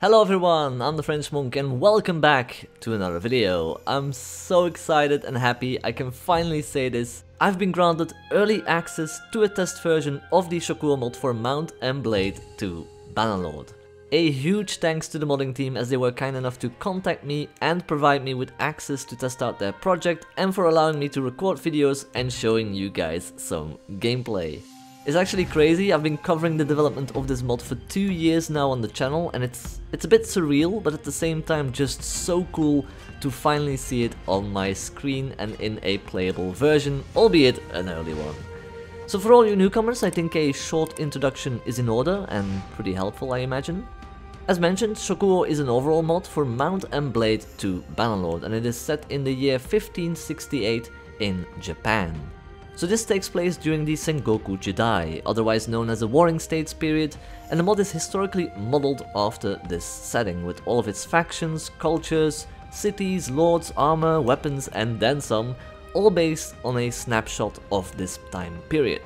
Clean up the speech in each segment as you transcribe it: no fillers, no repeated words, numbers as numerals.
Hello everyone, I'm the French Monk and welcome back to another video. I'm so excited and happy I can finally say this. I've been granted early access to a test version of the Shokuho mod for Mount and Blade to Bannerlord. A huge thanks to the modding team as they were kind enough to contact me and provide me with access to test out their project and for allowing me to record videos and showing you guys some gameplay. It's actually crazy. I've been covering the development of this mod for 2 years now on the channel and it's a bit surreal, but at the same time just so cool to finally see it on my screen and in a playable version, albeit an early one. So for all you newcomers, I think a short introduction is in order and pretty helpful, I imagine. As mentioned, Shokuho is an overall mod for Mount and Blade to Bannerlord, and it is set in the year 1568 in Japan. So this takes place during the Sengoku Jidai, otherwise known as the Warring States period, and the mod is historically modeled after this setting, with all of its factions, cultures, cities, lords, armor, weapons and then some, all based on a snapshot of this time period.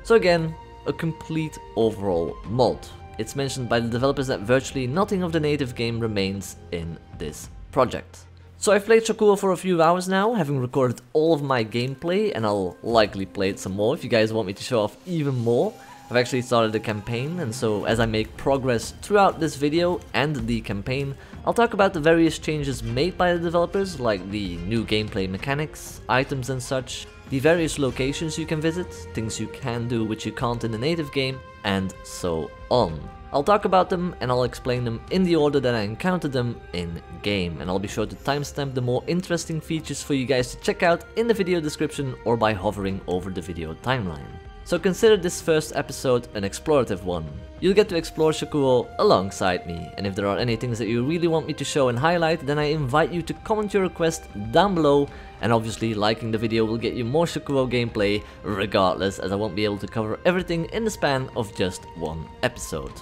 So again, a complete overall mod. It's mentioned by the developers that virtually nothing of the native game remains in this project. So I've played Shokuho for a few hours now, having recorded all of my gameplay, and I'll likely play it some more if you guys want me to show off even more. I've actually started the campaign, and so as I make progress throughout this video and the campaign, I'll talk about the various changes made by the developers, like the new gameplay mechanics, items and such, the various locations you can visit, things you can do which you can't in the native game, and so on. I'll talk about them and I'll explain them in the order that I encountered them in game, and I'll be sure to timestamp the more interesting features for you guys to check out in the video description or by hovering over the video timeline. So consider this first episode an explorative one. You'll get to explore Shokuho alongside me, and if there are any things that you really want me to show and highlight, then I invite you to comment your request down below, and obviously liking the video will get you more Shokuho gameplay regardless, as I won't be able to cover everything in the span of just one episode.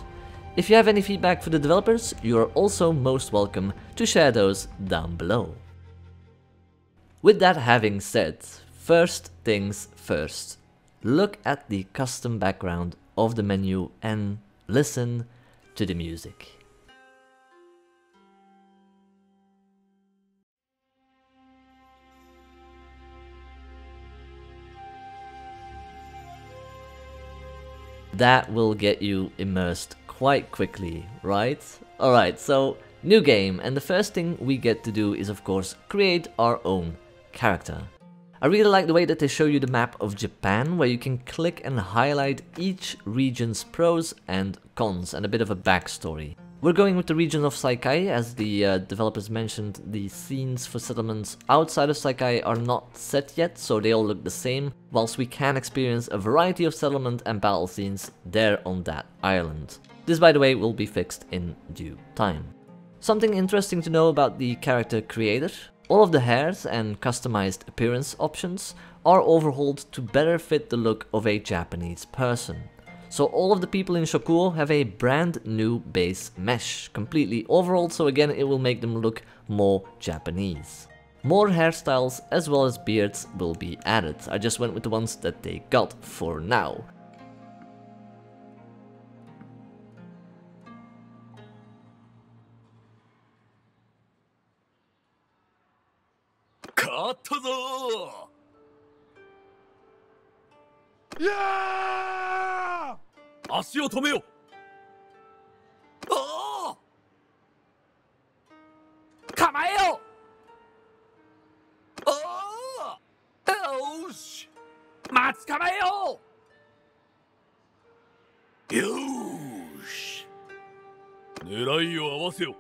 If you have any feedback for the developers, you are also most welcome to share those down below. With that having said, first things first, look at the custom background of the menu and listen to the music. That will get you immersed quite quickly, right? Alright, so new game, and the first thing we get to do is of course create our own character. I really like the way that they show you the map of Japan, where you can click and highlight each region's pros and cons and a bit of a backstory. We're going with the region of Saikai, as the developers mentioned the scenes for settlements outside of Saikai are not set yet, so they all look the same, whilst we can experience a variety of settlement and battle scenes there on that island. This, by the way, will be fixed in due time. Something interesting to know about the character creator: all of the hairs and customized appearance options are overhauled to better fit the look of a Japanese person. So all of the people in Shokuho have a brand new base mesh, completely overhauled, so again it will make them look more Japanese. More hairstyles as well as beards will be added. I just went with the ones that they got for now. Yeah! 足を止めよ。おお。構えよ。おお。よし。待ち構えよ。よし。狙いを合わせよ。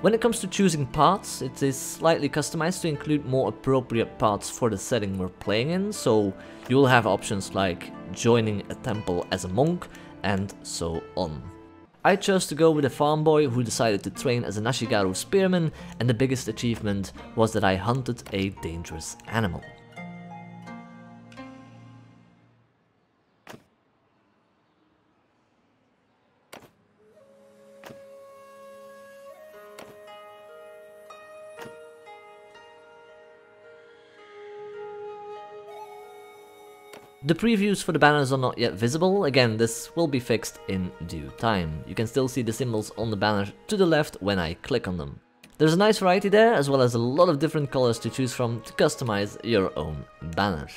When it comes to choosing paths, it is slightly customized to include more appropriate paths for the setting we're playing in, so you'll have options like joining a temple as a monk and so on. I chose to go with a farm boy who decided to train as a Nashigaru spearman, and the biggest achievement was that I hunted a dangerous animal. The previews for the banners are not yet visible. Again, this will be fixed in due time. You can still see the symbols on the banner to the left when I click on them. There's a nice variety there, as well as a lot of different colors to choose from to customize your own banner.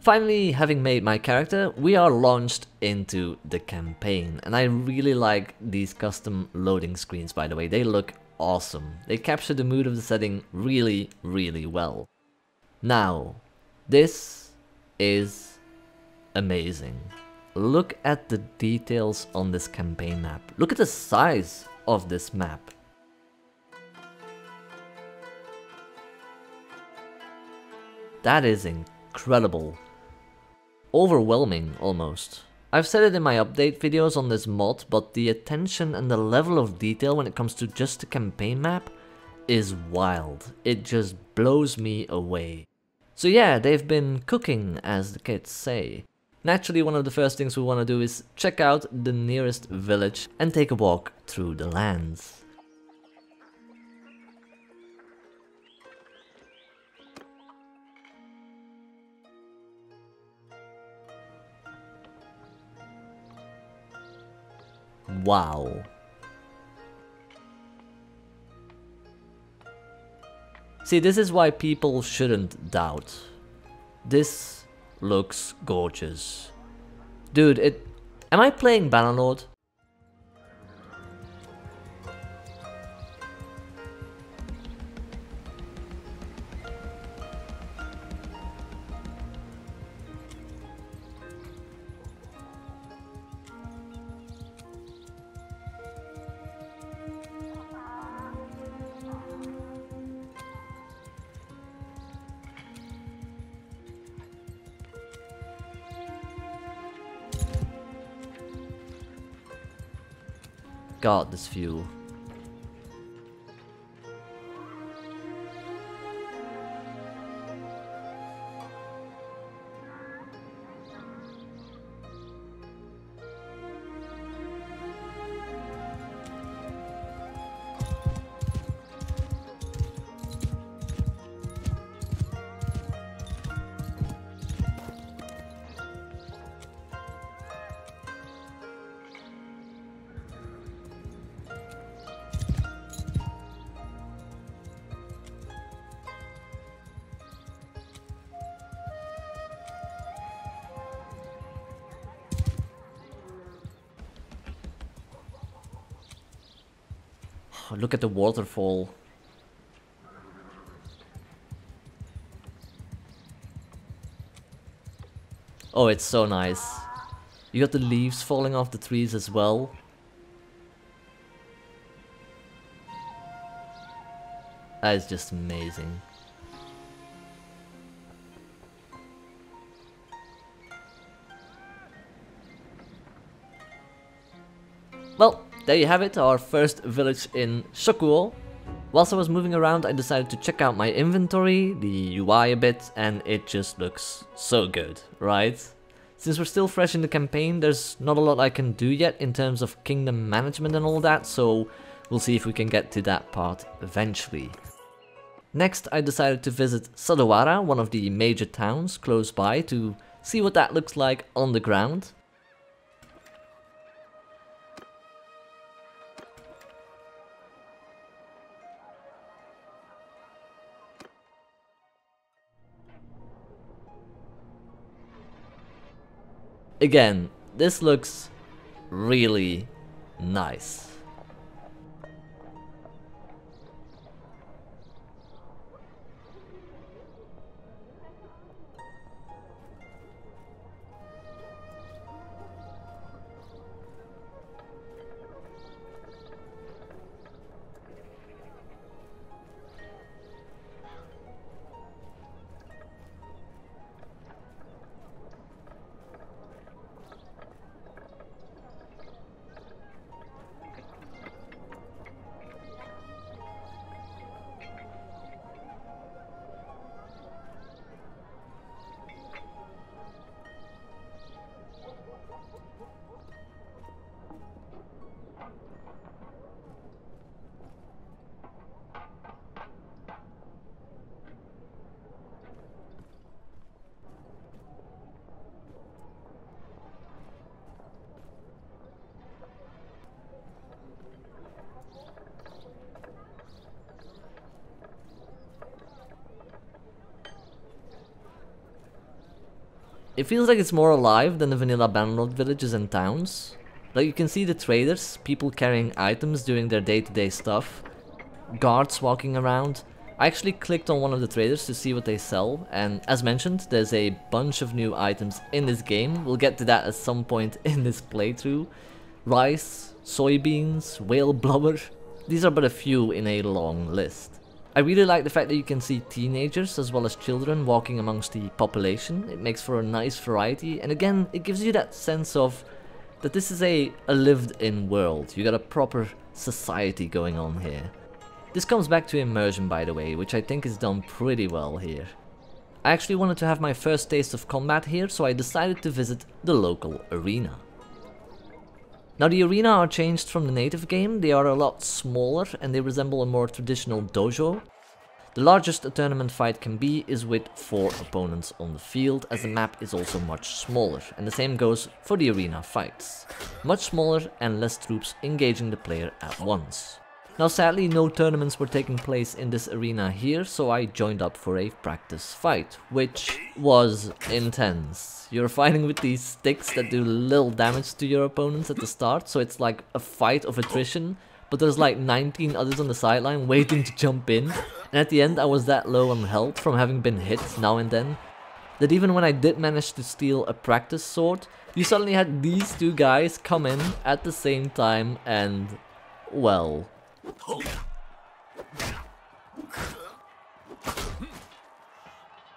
Finally, having made my character, we are launched into the campaign, and I really like these custom loading screens, by the way. They look awesome. They capture the mood of the setting really, really well. Now, this is amazing. Look at the details on this campaign map. Look at the size of this map. That is incredible. Overwhelming, almost. I've said it in my update videos on this mod, but the attention and the level of detail when it comes to just the campaign map is wild. It just blows me away. So yeah, they've been cooking, as the kids say. Naturally, one of the first things we want to do is check out the nearest village and take a walk through the lands. Wow. See, this is why people shouldn't doubt. This looks gorgeous. Dude, am I playing Bannerlord? God, this view. Look at the waterfall. Oh, it's so nice. You got the leaves falling off the trees as well. That is just amazing. Well, there you have it, our first village in Shokuho. Whilst I was moving around, I decided to check out my inventory, the UI a bit, and it just looks so good, right? Since we're still fresh in the campaign, there's not a lot I can do yet in terms of kingdom management and all that, so we'll see if we can get to that part eventually. Next, I decided to visit Sadowara, one of the major towns close by, to see what that looks like on the ground. Again, this looks really nice. It feels like it's more alive than the vanilla Bannerlord villages and towns. Like, you can see the traders, people carrying items doing their day-to-day stuff, guards walking around. I actually clicked on one of the traders to see what they sell, and as mentioned, there's a bunch of new items in this game. We'll get to that at some point in this playthrough. Rice, soybeans, whale blubber. These are but a few in a long list. I really like the fact that you can see teenagers as well as children walking amongst the population. It makes for a nice variety, and again, it gives you that sense of that this is a lived-in world. You got a proper society going on here. This comes back to immersion, by the way, which I think is done pretty well here. I actually wanted to have my first taste of combat here, so I decided to visit the local arena. Now, the arena are changed from the native game. They are a lot smaller and they resemble a more traditional dojo. The largest a tournament fight can be is with 4 opponents on the field, as the map is also much smaller, and the same goes for the arena fights. Much smaller and less troops engaging the player at once. Now, sadly, no tournaments were taking place in this arena here, so I joined up for a practice fight, which was intense. You're fighting with these sticks that do little damage to your opponents at the start, so it's like a fight of attrition, but there's like 19 others on the sideline waiting to jump in, and at the end I was that low on health from having been hit now and then, that even when I did manage to steal a practice sword, you suddenly had these 2 guys come in at the same time and, well,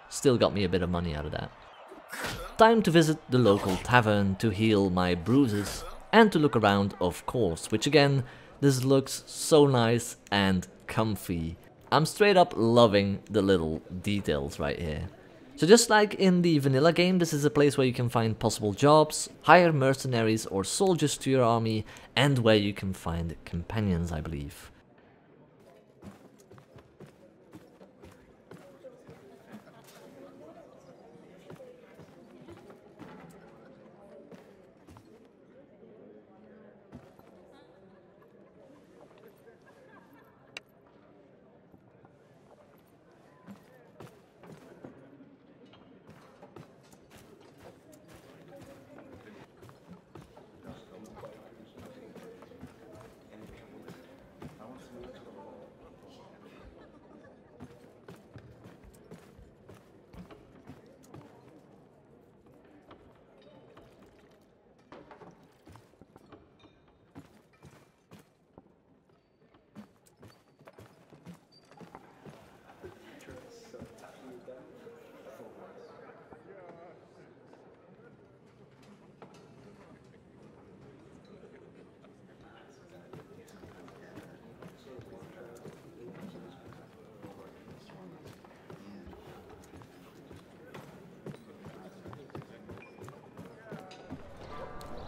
still got me a bit of money out of that. Time to visit the local tavern to heal my bruises and to look around, of course, which again, this looks so nice and comfy. I'm straight up loving the little details right here. So just like in the vanilla game, this is a place where you can find possible jobs, hire mercenaries or soldiers to your army, and where you can find companions, I believe.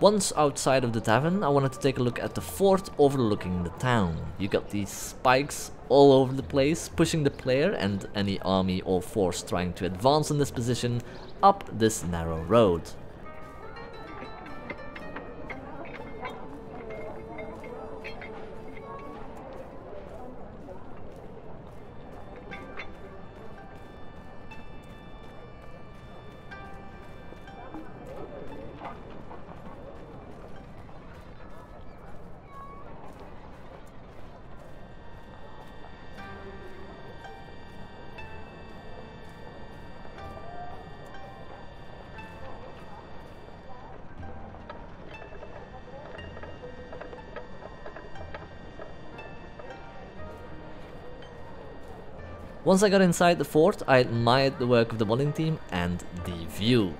Once outside of the tavern, I wanted to take a look at the fort overlooking the town. You got these spikes all over the place, pushing the player and any army or force trying to advance in this position up this narrow road. Once I got inside the fort, I admired the work of the modding team and the view.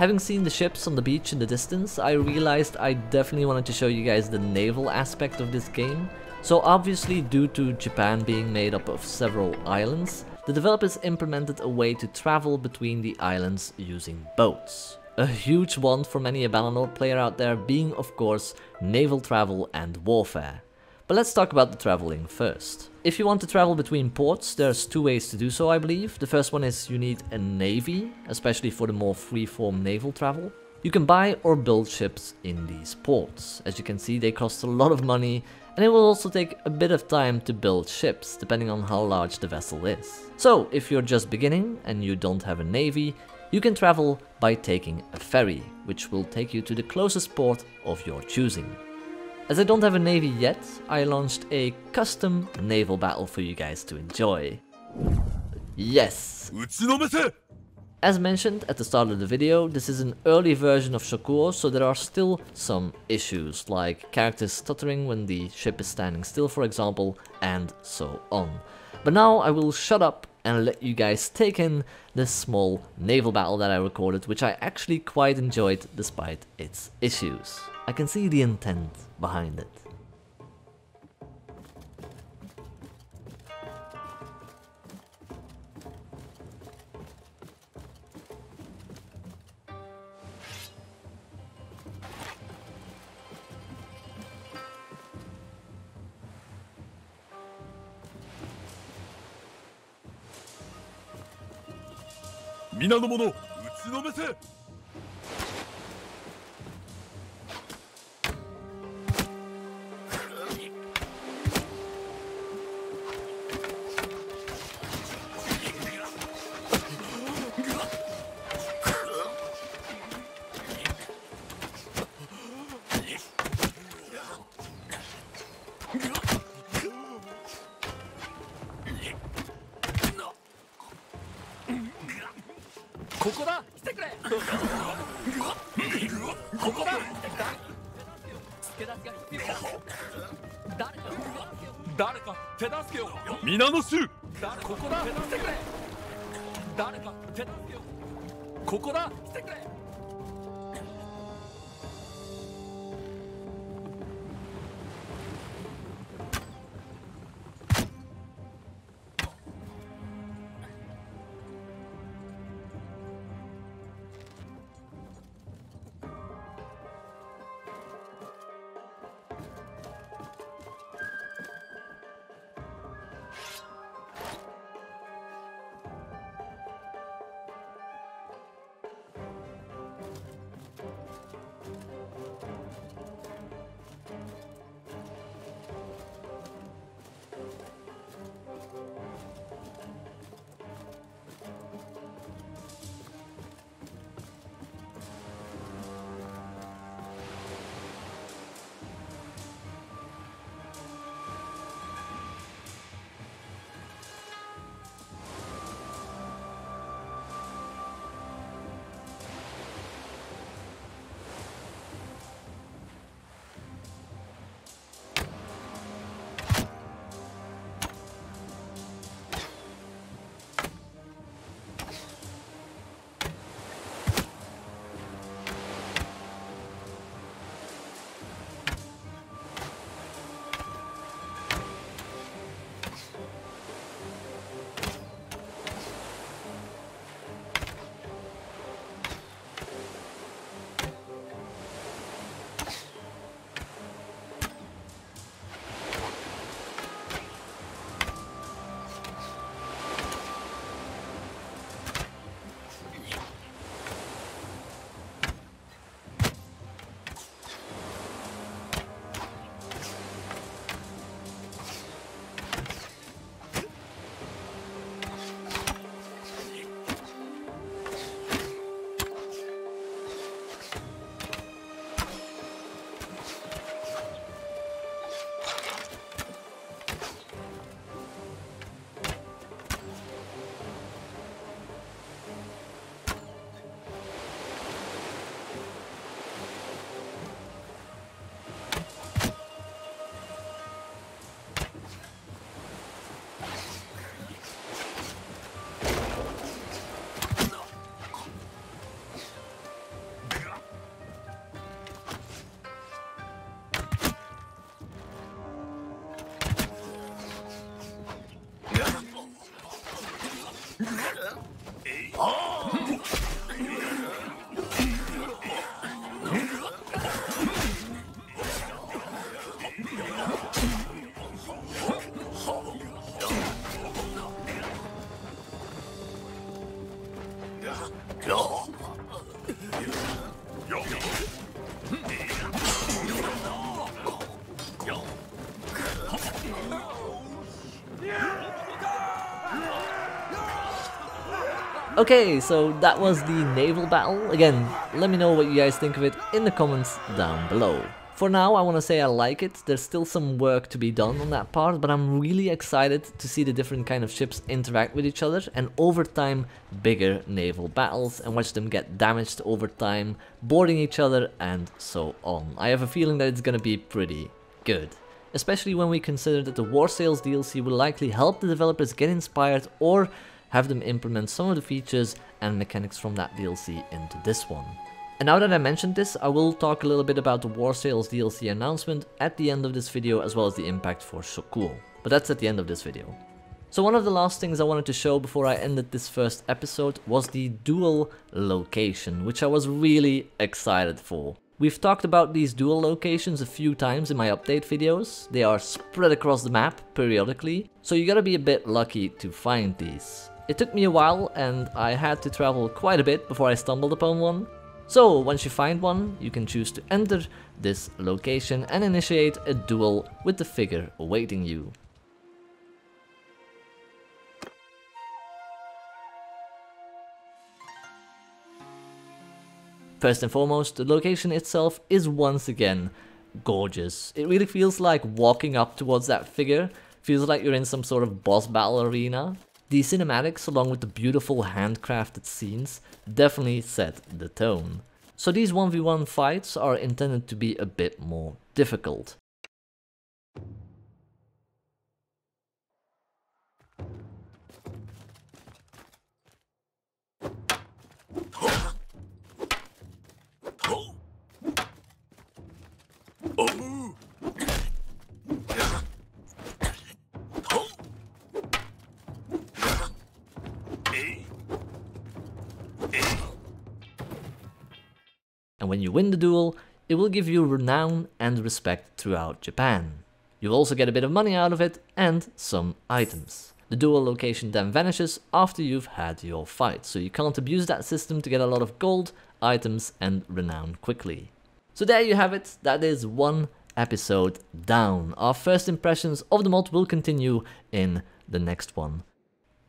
Having seen the ships on the beach in the distance, I realized I definitely wanted to show you guys the naval aspect of this game. So obviously, due to Japan being made up of several islands, the developers implemented a way to travel between the islands using boats. A huge one for many a Bannerlord player out there being, of course, naval travel and warfare. But let's talk about the traveling first. If you want to travel between ports, there's two ways to do so, I believe. The first one is you need a navy, especially for the more free-form naval travel. You can buy or build ships in these ports. As you can see, they cost a lot of money, and it will also take a bit of time to build ships, depending on how large the vessel is. So, if you're just beginning and you don't have a navy, you can travel by taking a ferry, which will take you to the closest port of your choosing. As I don't have a navy yet, I launched a custom naval battle for you guys to enjoy. Yes! As mentioned at the start of the video, this is an early version of Shokuho, so there are still some issues, like characters stuttering when the ship is standing still, for example, and so on. But now I will shut up and let you guys take in this small naval battle that I recorded, which I actually quite enjoyed despite its issues. I can see the intent behind it. Okay, so that was the naval battle. Again, let me know what you guys think of it in the comments down below. For now, I want to say I like it. There's still some work to be done on that part, but I'm really excited to see the different kind of ships interact with each other and over time bigger naval battles and watch them get damaged over time, boarding each other and so on. I have a feeling that it's gonna be pretty good. Especially when we consider that the War Sales DLC will likely help the developers get inspired or have them implement some of the features and mechanics from that DLC into this one. And now that I mentioned this, I will talk a little bit about the War Sales DLC announcement at the end of this video, as well as the impact for Shokuho. But that's at the end of this video. So one of the last things I wanted to show before I ended this first episode was the Duel Location, which I was really excited for. We've talked about these dual locations a few times in my update videos. They are spread across the map periodically, so you gotta be a bit lucky to find these. It took me a while and I had to travel quite a bit before I stumbled upon one. So once you find one, you can choose to enter this location and initiate a duel with the figure awaiting you. First and foremost, the location itself is once again gorgeous. It really feels like walking up towards that figure, feels like you're in some sort of boss battle arena. The cinematics, along with the beautiful handcrafted scenes, definitely set the tone. So these 1v1 fights are intended to be a bit more difficult. And when you win the duel, it will give you renown and respect throughout Japan. You'll also get a bit of money out of it and some items. The duel location then vanishes after you've had your fight, so you can't abuse that system to get a lot of gold, items and renown quickly. So there you have it, that is one episode down. Our first impressions of the mod will continue in the next one.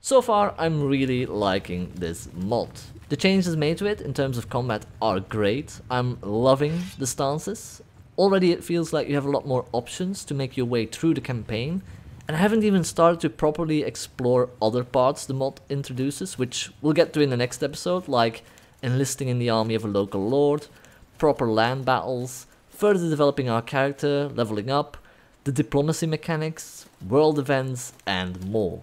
So far, I'm really liking this mod. The changes made to it in terms of combat are great. I'm loving the stances. Already it feels like you have a lot more options to make your way through the campaign. And I haven't even started to properly explore other parts the mod introduces, which we'll get to in the next episode, like enlisting in the army of a local lord, proper land battles, further developing our character, leveling up, the diplomacy mechanics, world events, and more.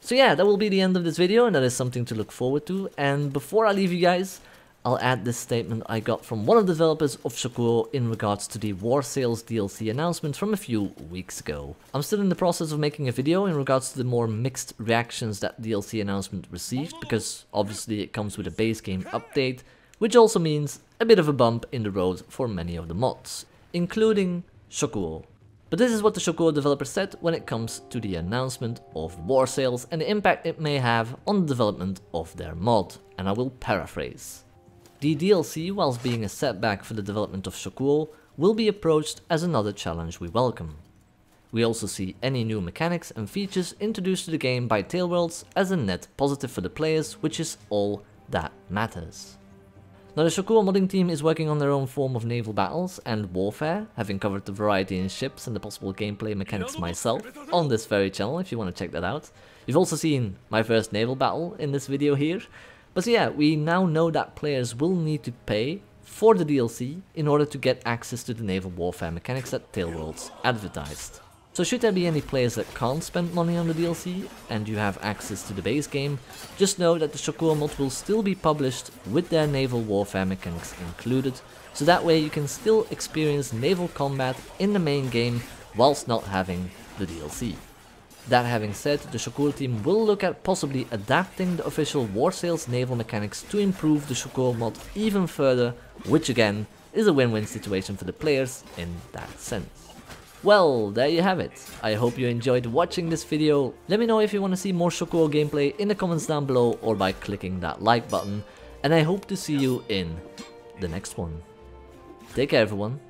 So yeah, that will be the end of this video, and that is something to look forward to. And before I leave you guys, I'll add this statement I got from one of the developers of Shokuho in regards to the War Sales DLC announcement from a few weeks ago. I'm still in the process of making a video in regards to the more mixed reactions that DLC announcement received, because obviously it comes with a base game update, which also means a bit of a bump in the road for many of the mods, including Shokuho. But this is what the Shokuho developer said when it comes to the announcement of War Sales and the impact it may have on the development of their mod, and I will paraphrase. The DLC, whilst being a setback for the development of Shokuho, will be approached as another challenge we welcome. We also see any new mechanics and features introduced to the game by Tailworlds as a net positive for the players, which is all that matters. Now the Shokuho modding team is working on their own form of naval battles and warfare, having covered the variety in ships and the possible gameplay mechanics myself on this very channel if you want to check that out. You've also seen my first naval battle in this video here. But so yeah, we now know that players will need to pay for the DLC in order to get access to the naval warfare mechanics that Tailworlds advertised. So should there be any players that can't spend money on the DLC and you have access to the base game, just know that the Shokuho mod will still be published with their naval warfare mechanics included, so that way you can still experience naval combat in the main game whilst not having the DLC. That having said, the Shokuho team will look at possibly adapting the official War Sales naval mechanics to improve the Shokuho mod even further, which again is a win-win situation for the players in that sense. Well, there you have it. I hope you enjoyed watching this video. Let me know if you want to see more Shokuho gameplay in the comments down below or by clicking that like button. And I hope to see you in the next one. Take care everyone.